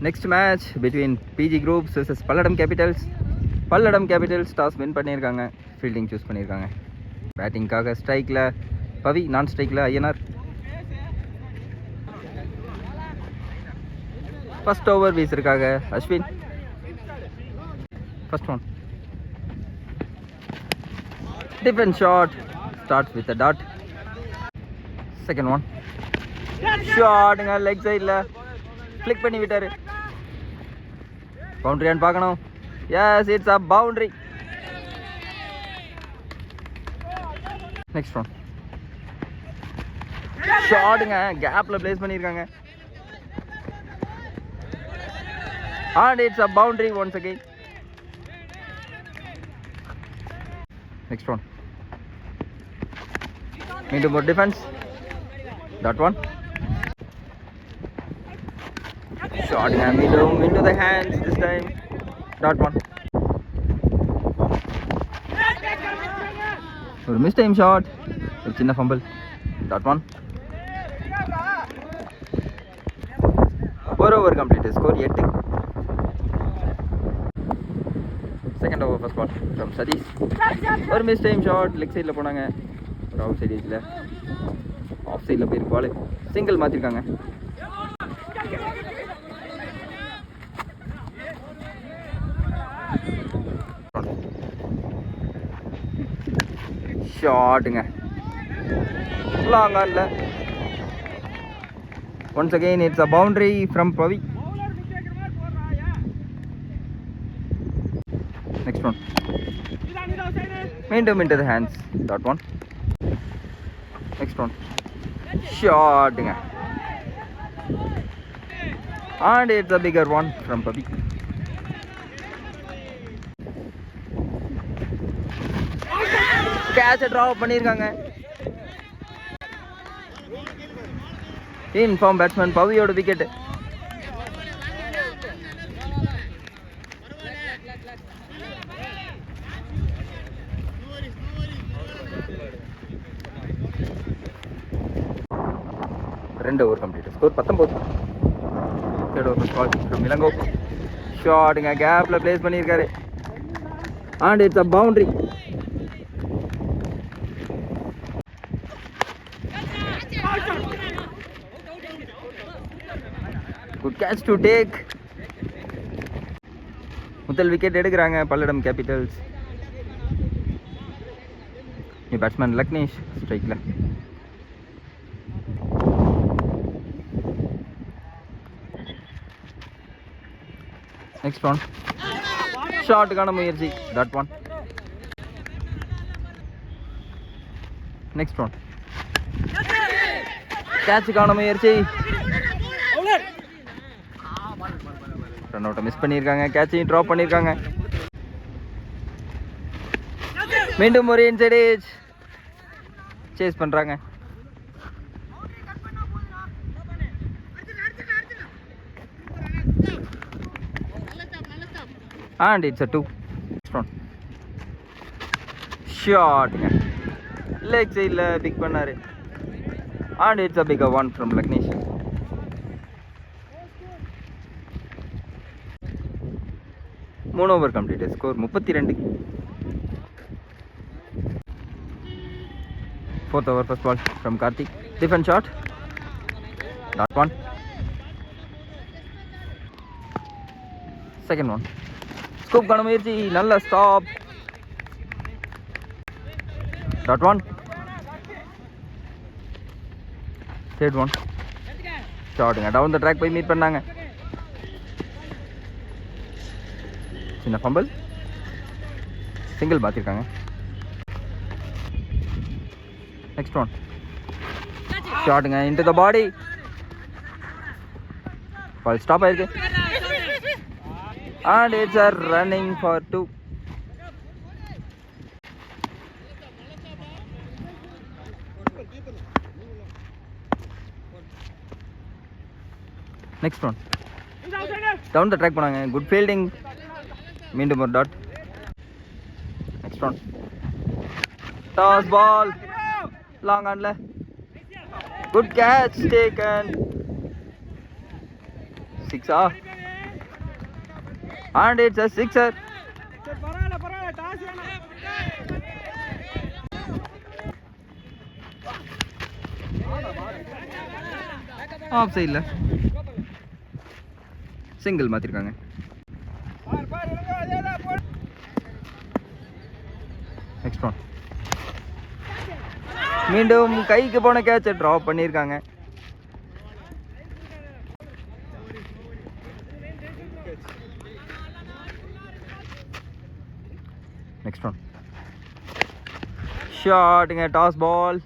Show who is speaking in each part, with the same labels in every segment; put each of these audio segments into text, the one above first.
Speaker 1: Next match between PG groups vs Palladam capitals. Palladam capitals toss win பண்ணியிருக்காங்க, fielding choose பண்ணியிருக்காங்க. பேட்டிங்காக ஸ்ட்ரைக்கில் பவி, நான் ஸ்ட்ரைக்கில் ஐயனார். ஃபர்ஸ்ட் ஓவர் வீசிருக்காங்க Ashwin. First one, defence shot, starts with a dot. Second one, ஷாட்டுங்க leg சைடில் flick பண்ணி விட்டார். பவுண்டரியான்னு பார்க்கணும். Yes, it's a boundary. Next one, ஷாட்டுங்க கேப்பில் பிளேஸ் பண்ணியிருக்காங்க. and it's a boundary once again. Next one, into more defense, that one shot into the hands this time, that one. ஒரு மிஸ் டைம் ஷாட், ஒரு சின்ன fumble, that one. ஒரு over complete, score 8. Second over first ball from Satish. ஒரு miss time shot, leg சைடில் போனாங்க. ஒரு out side ஏஜில் of சைடில் போயிருக்கு பால், சிங்கிள் மாற்றிருக்காங்க. ஷாட்டுங்க லாங் ஆன்ல. Once again it's a boundary from Pavi. Next one, மீண்டும் into the hands, that one. Next one, ஷாட்டுங்க and it's a bigger one from Pavi. கேட்சை ட்ராப் பண்ணியிருக்காங்க. இன்ஃபார்ம் பேட்ஸ்மேன் பவியோட விக்கெட். ரெண்டு over complete, score 19. Third over first ball from Ilango. ஷாட்டுங்க கேப்பில் place பண்ணியிருக்காரு and it's a boundary. Good catch to take. முதல் wicket எடுக்கிறாங்க பல்லடம் கேபிட்டல்ஸ். பேட்ஸ்மேன் லக்னேஷ் ஸ்ட்ரைக்கில். நெக்ஸ்ட் ஒன், ஷாட்டுக்கான முயற்சி, தட் ஒன். நெக்ஸ்ட் ஒன், கேட்சுக்கான முயற்சி, ரன் அவுட்டை மிஸ் பண்ணியிருக்காங்க. கேட்சையும் ட்ராப் பண்ணியிருக்காங்க. மீண்டும் ஒரு இன்சைட் ஏஜ் சேஸ் பண்ணுறாங்க. and it's a 2. ஷாட்டுங்க லெக் சைடில் பிக் பண்ணார் and it's a bigger one from Lagnesh. மூணு over complete, score 32. Fourth over first ball from Karthik. Defence shot, that one. Second one, ஸ்கூப்கான முயற்சி, நல்ல stop, that one. Third one, ஷாட்டுங்க down the track போய் meet பண்ணாங்க. சின்ன ஃபம்பிள், சிங்கிள் பார்த்துருக்காங்க. Next one, ஷாட்டுங்க இன்டு த பாடி, பால் ஸ்டாப் ஆயிருக்கு and it's a running for 2. Next one, down the track போனாங்க. குட் ஃபீல்டிங், மீண்டும் ஒரு dot. Next one, toss ball long ஆன்ல. Good catch taken, 6. and it's a sixer. Off சைடில் single மாற்றிருக்காங்க. Next one மீண்டும் கைக்கு போன கேட்சை ட்ராப் பண்ணியிருக்காங்க. நெக்ஸ்ட் ஒன் ஷாட்டுங்க, toss ball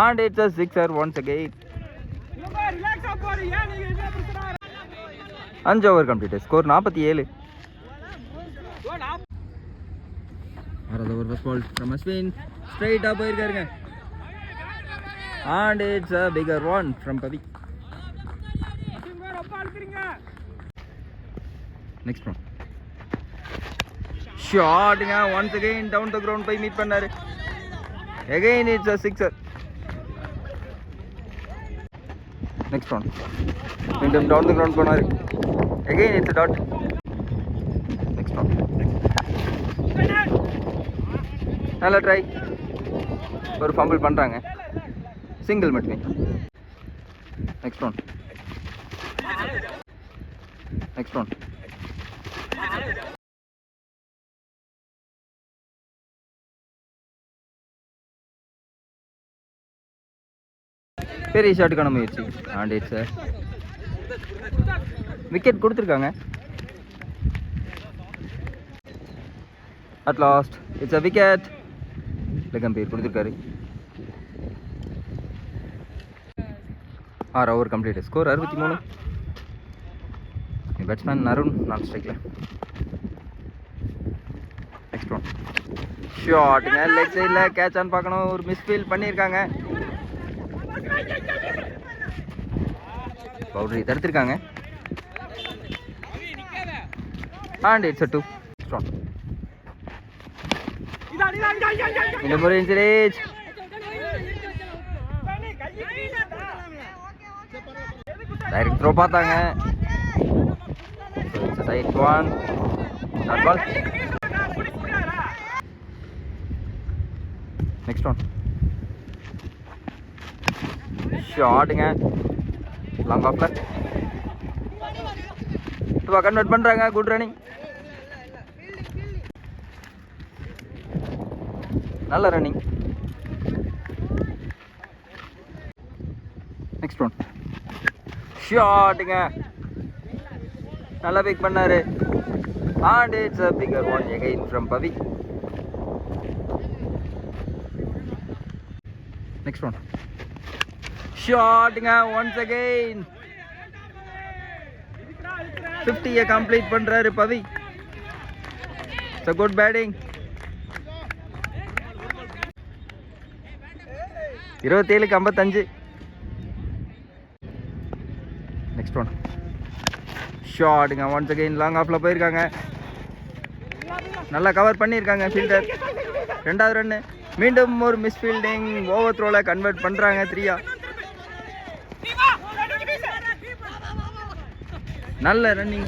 Speaker 1: and it's a sixer once again. 5 over completed, score 47. ஆறாவது over first ball from Ashwin, straight up போயிருக்காருங்க and it's a bigger one from Pavi. Next one ஷாட்டுங்க, once again down the ground போய் meet பண்ணாரு. Again it's a sixer. Next one மீண்டும் down the ground போனாரு. Again it's a dot. Next one நல்ல try, ஒரு fumble பண்ணுறாங்க, single மட்டுமே. Next one next one பெரிய ஷாட்டுக்கான முயற்சி அண்ட் இட்ஸ் விக்கெட் கொடுத்துருக்காங்க. At last it's a wicket. Leg umpire கொடுத்துருக்காரு. 6 over complete, score 63. Batsman Arun non ஸ்ட்ரைக்கில். நெக்ஸ்ட் ஒன் ஷாட்டுங்க, லெக் சைடில் கேட்ச் ஆன் பார்க்கணும், ஒரு மிஸ்ஃபீல் பண்ணியிருக்காங்க. பவுண்டரி தடுத்திருக்காங்க and it's a 2. Strong இந்த முறை இன்ஜரேஜ். டைரக்ட் த்ரோ பார்த்தாங்க. it's a tight one. That ball. Next one ஷாட்டுங்க, லாங் ஆஃப்ல கன்வெர்ட் பண்ணுறாங்க. குட் ரன்னிங், நல்ல ரன்னிங். நெக்ஸ்ட் ஒன் ஷாட்டுங்க, நல்லா பிக் பண்ணாரு and it's a bigger one again from Pavi. Next one ஷாட்டுங்க, once again 50 கம்ப்ளீட் பண்றாரு பவி. It's a good batting. 27-55. Next one ஷாட்டுங்க, once again லாங் ஆஃப்ல போயிருக்காங்க. நல்லா கவர் பண்ணியிருக்காங்க ஃபீல்டர். 2வது ரன்னு. மீண்டும் ஒரு மிஸ் ஃபீல்டிங், ஓவர் த்ரோல கன்வெர்ட் பண்றாங்க 3. நல்ல running.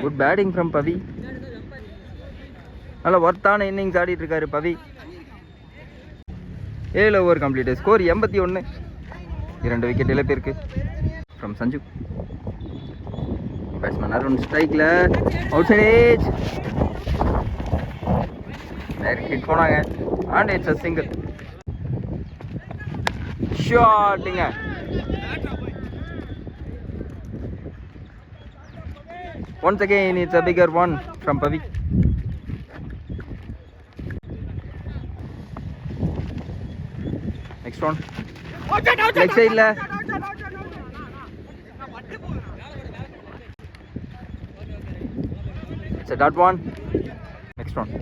Speaker 1: Good batting from Pavi. நல்ல ஒர்த்தான இன்னிங்ஸ் ஆடிட்டு இருக்காரு Pavi. 7 over complete, score 81. 2 wicket இழப்பிற்கு ஃப்ரம் சஞ்சு. பேட்ஸ்மேன் அருண் ஸ்ட்ரைக்ல, out side edge, direct hit போனாங்க and it's a single. ஷாட்டுங்க, once again it's a bigger one from Pavi. Next one leg side la, it's a dot one. Next one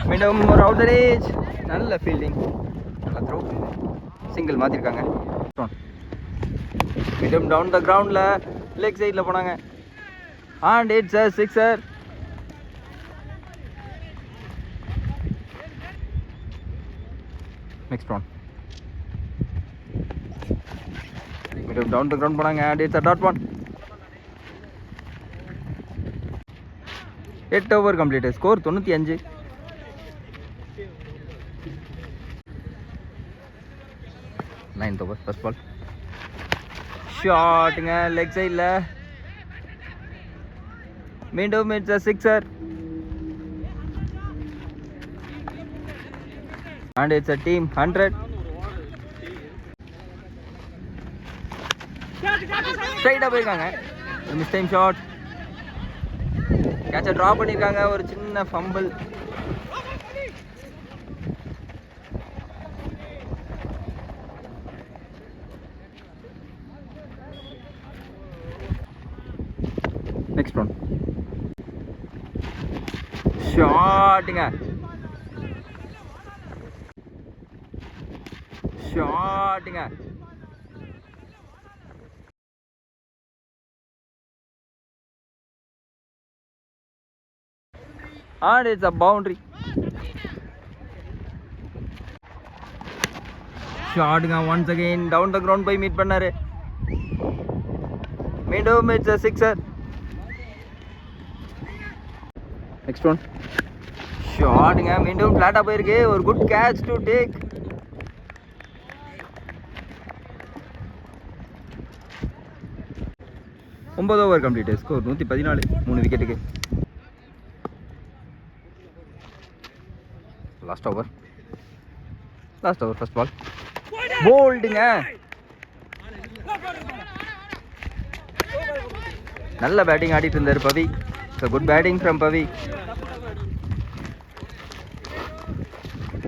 Speaker 1: மீண்டும் ஒரு outer age, நல்ல fielding, நல்ல throw, single மாற்றிருக்காங்க. மீண்டும் down the கிரவுண்டில் leg சைடில் போனாங்க and it's a sixer. Next one. Middle down the ground போனாங்க and it's a dot one. 8 over complete. Score 95. Ninth over, first ball. Shot leg side la. Meantime it's a sixer. And it's a team 100. Straight up போயிருக்காங்க. Miss time shot. Catch drop பண்ணிருக்காங்க, ஒரு சின்ன fumble. Next one. Shot and it's a boundary. Shot once again down the ground by meet பண்ணாரு. மீண்டும் it's a sixer. Next one. Shot மீண்டும் flat போயிருக்கு, ஒரு good catch to take. ஒன்பது over complete. Score 114. 3 விக்கெட்டுக்கு. லாஸ்ட் ஓவர் ஃபர்ஸ்ட் பால் போல்டுங்க. நல்ல batting ஆடிட்டு இருந்தார் Pavi. Good batting from Pavi.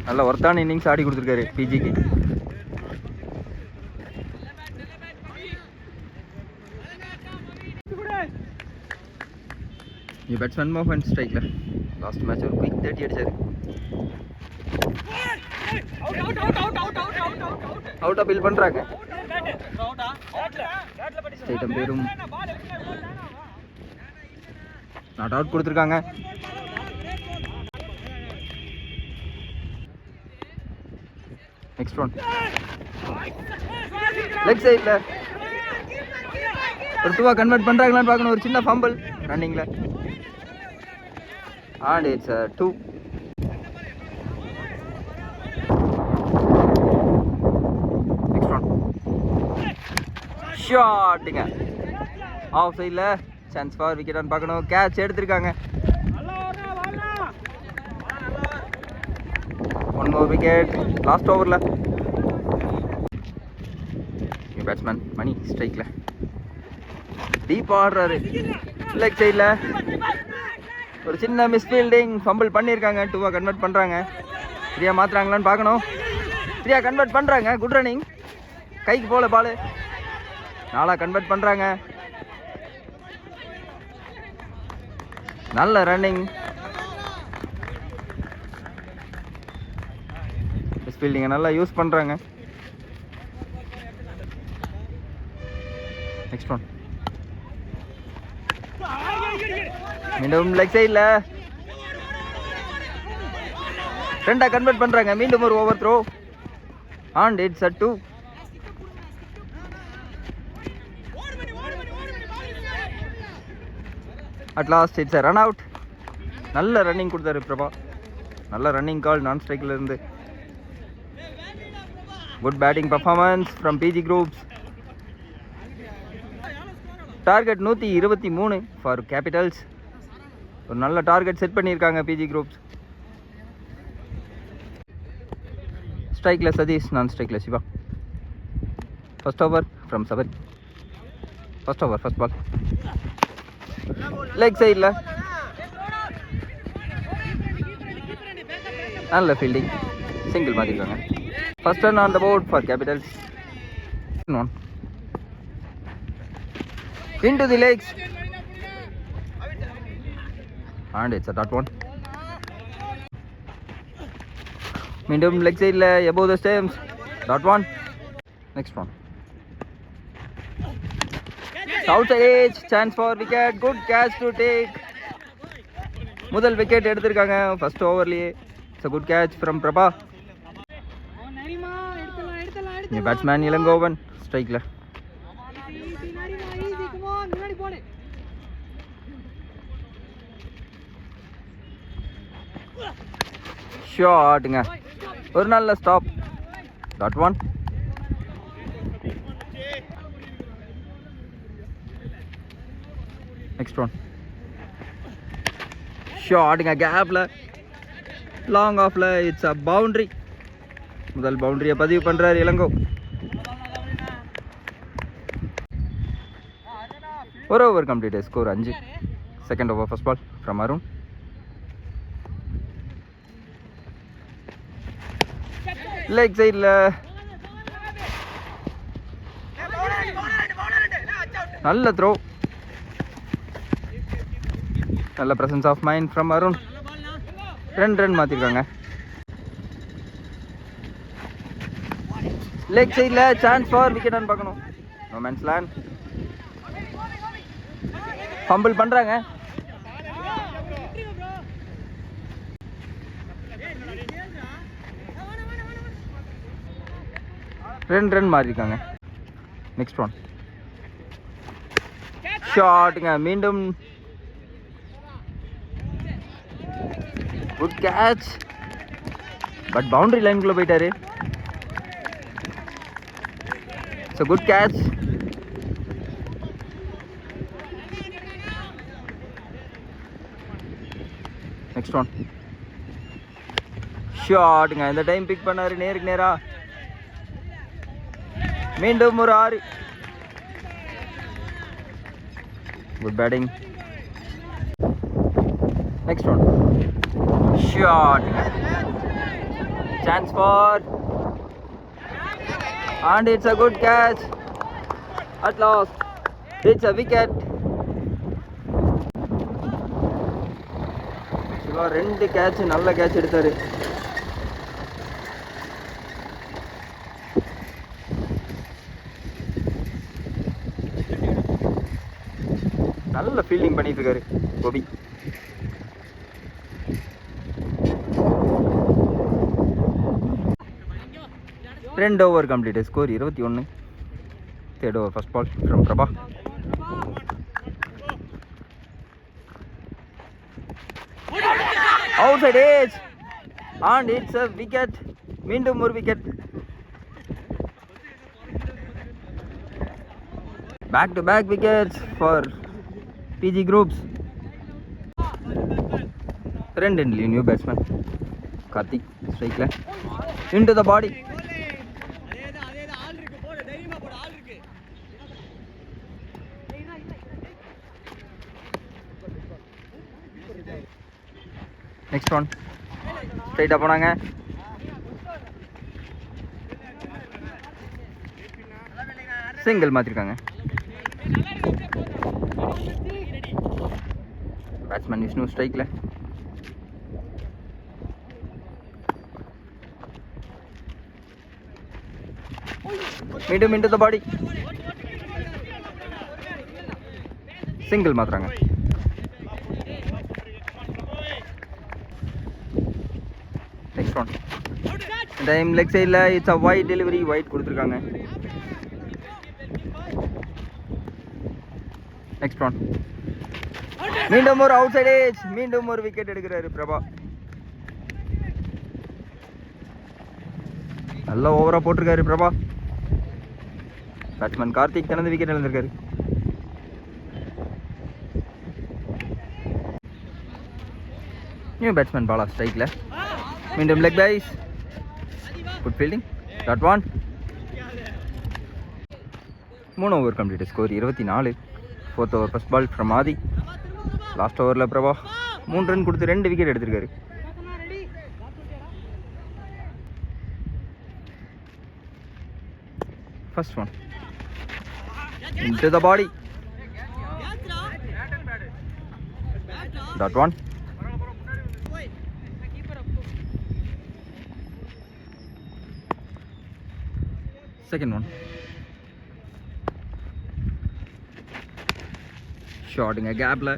Speaker 1: நல்ல ஒர்த்தான இன்னிங்ஸ் ஆடி கொடுத்துருக்காரு பிஜிக்கு. பேட்ஸ்மேன் மோகன் ஸ்ட்ரைக்ல லாஸ்ட் மேட்ச் ஒரு குயிக் 30 அடிச்சாரு. அவுட் அப்பீல் பண்றாங்க. ஸ்டேட்டம் பேரும் நாட் அவுட் கொடுத்துருக்காங்க. நெக்ஸ்ட் ஒன் லெக் சைட்ல ஒரு 2 கன்வெர்ட் பண்றாங்களான்னு பார்க்கணும். ஒரு சின்ன ஃபம்பிள் ரன்னிங்ல and it's a 2. Next one. Shot off side la chance for wicket on பார்க்கணும். catch எடுத்துருக்காங்க. one more wicket last over la. batsman மணி ஸ்ட்ரைக்ல டீப் ஆடுறாரு. லெக் சைட்ல ஒரு சின்ன மிஸ்ஃபீல்டிங் ஃபம்பிள் பண்ணியிருக்காங்க. 2 கன்வெர்ட் பண்ணுறாங்க. 3 மாற்றுறாங்களான்னு பார்க்கணும். 3 கன்வெர்ட் பண்ணுறாங்க. Good running. கைக்கு போல பால். 4 கன்வெர்ட் பண்ணுறாங்க. நல்ல ரன்னிங். மிஸ்ஃபீல்டிங்கை நல்லா யூஸ் பண்ணுறாங்க. Next one. மீண்டும் லெக் சைட்ல 2 கன்வெர்ட் பண்றாங்க. மீண்டும் ஒரு over throw and it's a 2. at last it's a run out. நல்ல ரன்னிங் கொடுத்தாரு பிரபா. நல்ல ரன்னிங் கால் நான் ஸ்ட்ரைக்ல இருந்து. Good batting performance from PG groups. Target 123 for capitals. ஒரு நல்ல டார்கெட் செட் பண்ணியிருக்காங்க பிஜி குரூப்ஸ். ஸ்ட்ரைக்ல சதீஷ், நான் ஸ்ட்ரைக்ல Siva. First over from Sabari. First over first ball leg சைடில் நல்ல ஃபீல்டிங். சிங்கிள் மாற்றிருக்காங்க. First run on the board for capitals. One into the legs and it's a dot one. மீண்டும் leg சைடில் above the stumps. dot one. next one. outside edge chance for wicket. good catch to take. முதல் wicket எடுத்திருக்காங்க first ஓவர்லயே. It's a good catch from Prabha. New batsman Ilangovan ஸ்ட்ரைக்கில். ஷாட்டுங்க, ஒரு நல்ல stop. Dot one. Next one. ஷாட்டுங்க, கேப்ல லாங் ஆஃப்ல. It's a boundary. முதல் பவுண்டரியை பதிவு பண்றாரு இளங்கோ. ஒரு over complete, score 5. Second over first ball from Arun. Leg சைடில் நல்ல த்ரோ. நல்ல presence of mind from Arun. 2 run மாற்றிருக்காங்க. லெக் சைடில் சான்ஸ் ஃபார் விக்கெட் பார்க்கணும். No mens land. ஃபம்பிள் பண்ணுறாங்க. ரெண்டு ரன் மாறியிருக்காங்க. Next one. ஷாட்டுங்க, மீண்டும் குட் கேட்ச். பட் பவுண்டரி லைனுக்குள்ள போயிட்டாரு. So good catch. Next one. ஷாட்டுங்க, இந்த டைம் பிக் பண்ணாரு நேருக்கு நேரா. மீண்டும் ஒரு 6. Good batting. Next one. ஷாட்டுங்க, chance for and it's a good catch. At last it's a wicket. Siva 2 catch, நல்ல கேட்ச் எடுத்தாரு. நல்ல ஃபீல்டிங் பண்ணிட்டு இருக்காரு கோபி. ரெண்டு over complete, score 21. Third over first ball from Prabha. Out side edge and it's a wicket. மீண்டும் ஒரு wicket. Back to back wickets for PG Groups. ரெண்டு new batsman Karthik ஸ்ட்ரைக்ல. into the body. Next one. ஸ்ட்ரைட்டாக போனாங்க. Single மாற்றிருக்காங்க. Batsman Vishnu ஸ்ட்ரைக்கில். மீண்டும் into the body. Single மாற்றுறாங்க. Next one. டைம் லெக் சைடில் it's a wide delivery. Wide கொடுத்துருக்காங்க. Next one. மீண்டும் ஒரு அவுட் சைட் ஏஜ். மீண்டும் ஒரு விக்கெட் எடுக்கிறாரு பிரபா. நல்ல ஓவராக போட்டிருக்காரு பிரபா. பேட்ஸ்மேன் கார்த்திக் தனது விக்கெட் இழந்திருக்காரு. நியூ பேட்ஸ்மேன் பாலா ஸ்ட்ரைக்கில். மீண்டும் leg byes. Good fielding. Dot one. 3 over complete, score 24. Fourth over first ball from Aadhi. Last ஓவரில் பிரபா 3 ரன் கொடுத்து 2 விக்கெட் எடுத்திருக்காரு. First one. into the body. Dot one. Second one. Shotting a gapler.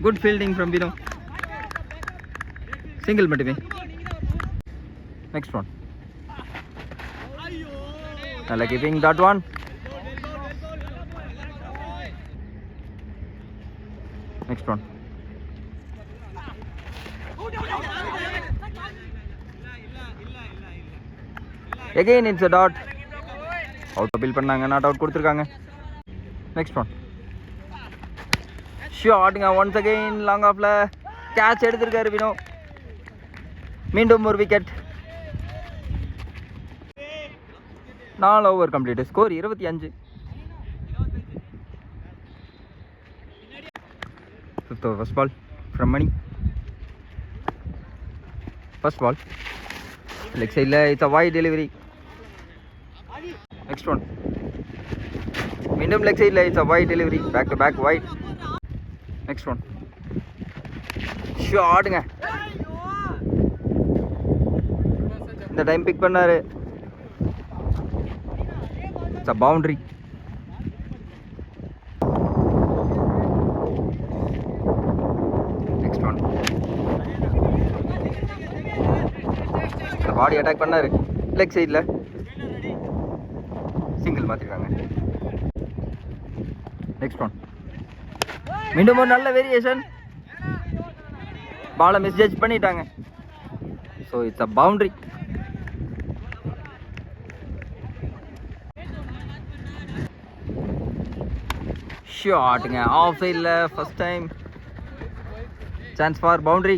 Speaker 1: Good fielding from Vino. Single மட்டுமே. Next one. நல்லா keeping. Dot one. Next one. Again it's a dot. Out appeal பண்ணாங்க, not out கொடுத்துருக்காங்க. Next one. ஷாட்டுங்க once again long ஆஃப்ல catch எடுத்திருக்காரு வினோ. மீண்டும் ஒரு wicket. 4 over complete. Score 25. 5th over first ball from Mani. First ball leg side la, it's a wide delivery. Next one. மீண்டும் leg side la, it's a wide delivery, back to back wide. Next one. ஷாட்டுங்க. இந்த time big பண்ணாரு. It's a boundary. Next one. Body attack பண்ணாரு leg சைடில். Single மாற்றிருக்காங்க. Next one. மீண்டும் ஒரு நல்ல வேரியேஷன். பாலை மிஸ்ஜட்ஜ் பண்ணிட்டாங்க. So it's a boundary. ஷாட்டுங்க ஆஃப் சைடில் first time. Chance for boundary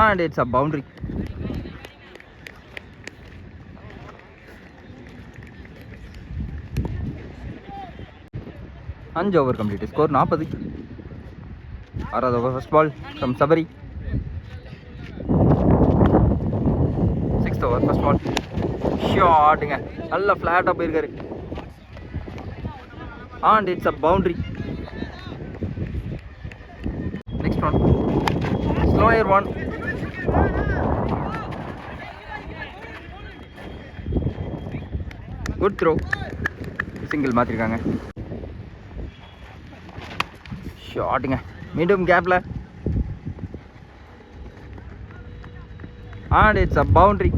Speaker 1: and it's a boundary. அஞ்சு over complete. Score 40. 6th over first ball from Sabari. 6th over first ball. ஷாட்டுங்க நல்லா ஃப்ளாட்டாக போயிருக்காரு and it's a boundary. Next one. Slower one. Good throw. Single மாத்திருக்காங்க. ஷாட்டுங்க மீண்டும் கேப்ல and it's a boundary.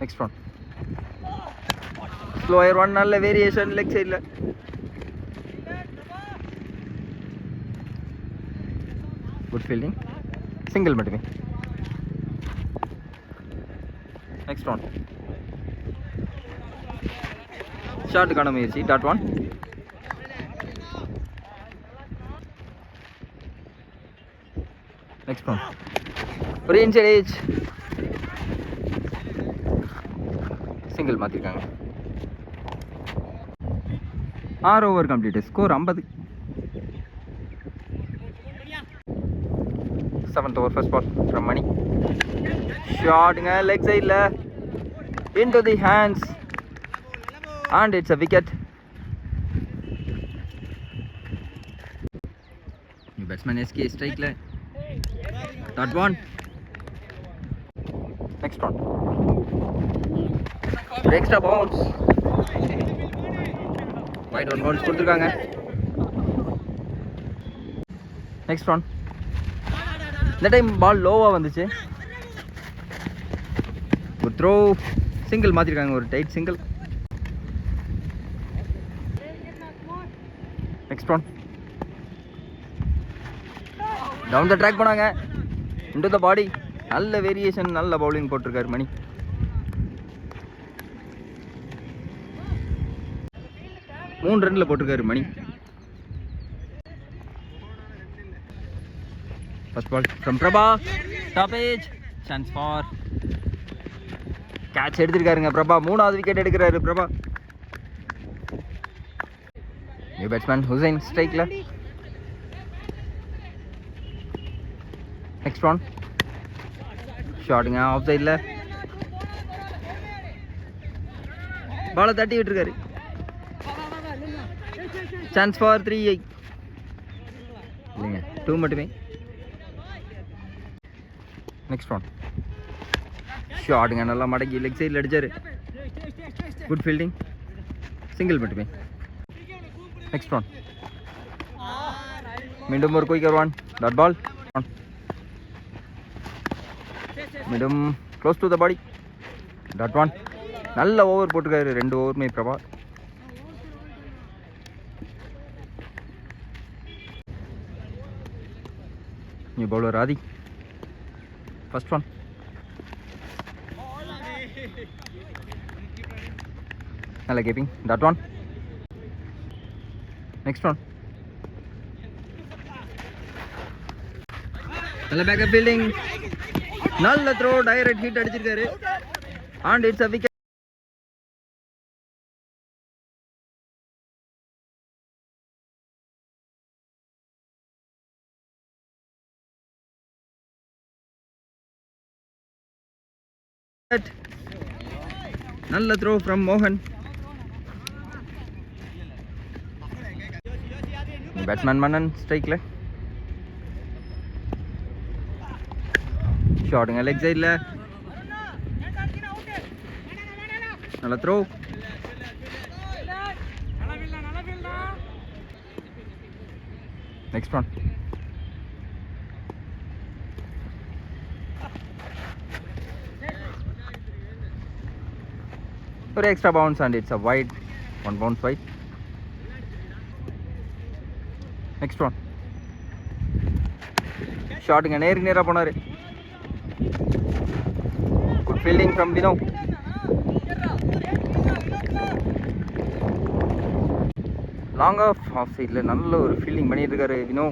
Speaker 1: Next one. Slower one, நல்ல variation leg சைடில். Good fielding. Single மட்டுமே. Next one. ஷாட்டுக்கான முயற்சி. Dot one. Next one. ஒரு இன்சைட் ஏஜ். சிங்கிள் மாற்றிருக்காங்க. 6 over complete. Score 50. 7th over first ball from Mani. ஷாட்டுங்க leg சைடில் into the hands and it's a wicket. New batsman SK strike ல. That one. Next one. Extra bounce. Wide on bounce கொடுத்துருக்காங்க. Next one. இந்த time ball லோவாக வந்துச்சு. ஒரு throw. Single மாற்றிருக்காங்க. ஒரு tight single. Next one. Down the track போனாங்க. The த பாடி. நல்ல வேரியேஷன், நல்ல பவுலிங் போட்டிருக்காரு மணி. மூணு ரன்ல போட்டிருக்காரு Mani. First ball from Prabha. Top edge. Chance for catch எடுத்திருக்காருங்க பிரபா. 3வது விக்கெட் எடுக்கிறாரு பிரபா. நியூ பேட்ஸ்மேன் ஹுசைன் ஸ்ட்ரைக்ல. Next one. ஷாட்டுங்க ஆஃப் சைடில். பாலை தட்டி விட்டுருக்காரு. சான்ஸ் ஃபார் 3 இல்லைங்க, 2 மட்டுமே. Next one. ஷாட்டுங்க நல்லா மடக்கி லெக் சைடில் அடிச்சாரு. Good fielding. சிங்கிள் மட்டுமே. Next one. மீண்டும் ஒரு quicker one. Dot ball. Medium close to the body. Dot one. நல்ல ஓவர் போட்டிருக்காரு 2 ஓவருமே Prabha. New bowler Adhi. First one. நல்ல keeping. Dot one. Next one. நல்ல பேக்கப் ஃபீல்டிங். நல்ல த்ரோ. டைரக்ட் ஹிட் அடிச்சிருக்காரு. And it's a wicket. நல்ல த்ரோ ஃப்ரம் மோகன். Batsman Mannan ஸ்ட்ரைக்ல. ஷாட்டுங்க லெக் சைடில். நல்ல த்ரோ. Next one. ஒரு extra bounce and it's a wide. 1 bounce wide. Next one. ஷாட்டுங்க நேராக போனார். Good fielding from Vino. Long off சைடில் நல்ல ஒரு ஃபீல்டிங் பண்ணிட்டு இருக்காரு வினோ.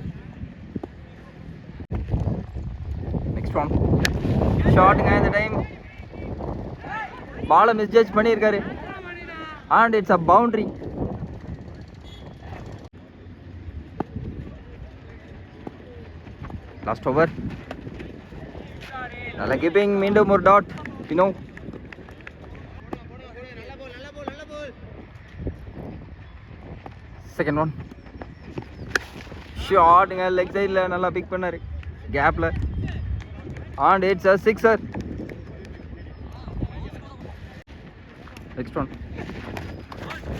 Speaker 1: Next one. ஷாட்டுங்க இந்த டைம் பாலை மிஸ்ஜட்ஜ் பண்ணியிருக்காரு. And it's a boundary. Last over. நல்ல கீப்பிங். மீண்டும் ஒரு டாட் வினோ. Second one. ஷாட்டுங்க லெக் சைடில் நல்லா பிக் பண்ணாரு கேப்பில். And it's a sixer. Next one.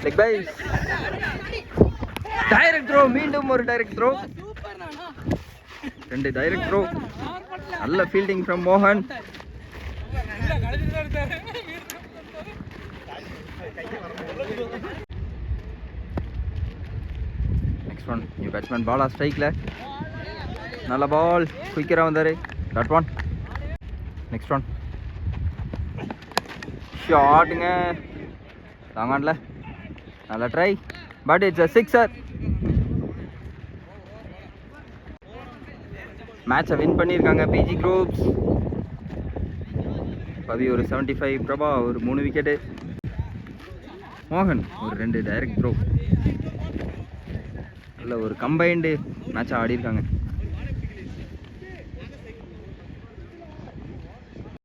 Speaker 1: Leg byes. Direct throw. மீண்டும் ஒரு டைரக்ட் த்ரோ. 2 direct throw. நல்ல ஃபீல்டிங் ஃப்ரம் மோகன். Next one. New batsman Bala ஸ்ட்ரைக்ல. நல்ல பால். குயிக்கராக வந்தார். Dot one. Next one. ஷாட்டுங்க தாங்கான்ல. நல்ல try. But it's a sixer. மேட்சை வின் பண்ணியிருக்காங்க பிஜி குரூப்ஸ். பவி ஒரு 75. பிரபா ஒரு 3 விக்கெட்டு. மோகன் ஒரு 2 டைரக்ட் த்ரோ. நல்ல ஒரு கம்பைன்டு மேட்சாக ஆடிருக்காங்க.